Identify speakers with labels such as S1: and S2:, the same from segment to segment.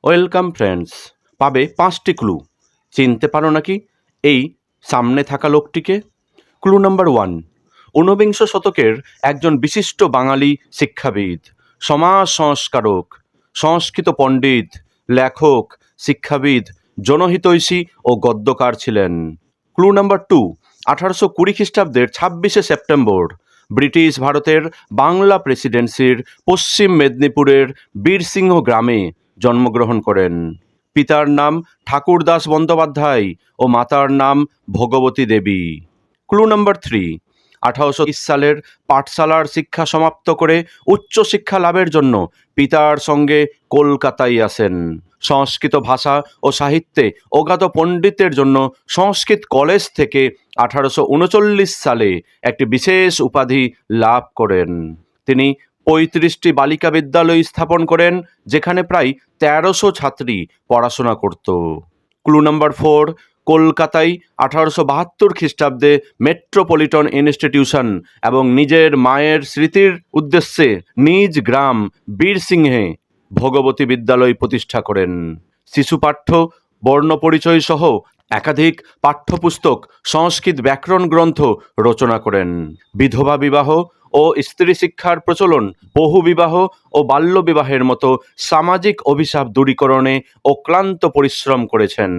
S1: Welcome friends. পাবে 5টি clue. চিনতে পারো নাকি এই সামনে থাকা লোকটিকে? ক্লু নাম্বার 1, ঊনবিংশ শতকের একজন বিশিষ্ট বাঙালি শিক্ষাবিদ, সমাজ সংস্কারক, সংস্কৃত পণ্ডিত, লেখক, শিক্ষাবিদ, জনহিতৈষী ও গদ্যকার ছিলেন। ক্লু নাম্বার 2, 1820 খ্রিস্টাব্দের 26শে সেপ্টেম্বর ব্রিটিশ ভারতের বাংলা প্রেসিডেন্সির পশ্চিম মেদিনীপুরের বীরসিংহ গ্রামে জন্মগ্রহণ করেন। পিতার নাম ঠাকুরদাস বন্দ্যোপাধ্যায় ও মাতার নাম ভগবতী দেবী। ক্লু নাম্বার 3, 1830 সালের পাঠশালার শিক্ষা সমাপ্ত করে উচ্চশিক্ষা লাভের জন্য পিতার সঙ্গে কলকাতায় আসেন। সংস্কৃত ভাষা ও সাহিত্যে অগাধ পণ্ডিতের জন্য সংস্কৃত কলেজ থেকে 1839 সালে একটি বিশেষ উপাধি লাভ করেন। তিনি 35টি বালিকা বিদ্যালয় স্থাপন করেন, যেখানে প্রায় 1300 ছাত্রী পড়াশোনা করত। ক্লু নাম্বার 4, কলকাতায় 1872 খ্রিস্টাব্দে মেট্রোপলিটন ইনস্টিটিউশন এবং নিজের মায়ের স্মৃতির উদ্দেশ্যে নিজ গ্রাম বীরসিংহে ভগবতী বিদ্যালয় প্রতিষ্ঠা করেন। শিশু পাঠ্য, বর্ণপরিচয় সহ একাধিক পাঠ্যপুস্তক, সংস্কৃত ব্যাকরণ গ্রন্থ রচনা করেন। বিধবা বিবাহ ও স্ত্রী শিক্ষার প্রচলন, বহুবিবাহ ও বাল্যবিবাহের মতো সামাজিক অভিশাপ দূরীকরণে অক্লান্ত পরিশ্রম করেছেন।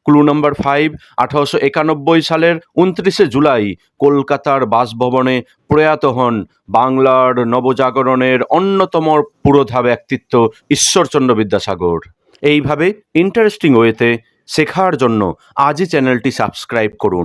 S1: ক্লু নাম্বার 5, 1891 সালের 29শে জুলাই কলকাতার বাসভবনে প্রয়াত হন বাংলার নবজাগরণের অন্যতম পুরোধা ব্যক্তিত্ব ঈশ্বরচন্দ্র বিদ্যাসাগর। এইভাবে ইন্টারেস্টিং ওয়েতে শেখার জন্য আজই চ্যানেলটি সাবস্ক্রাইব করুন।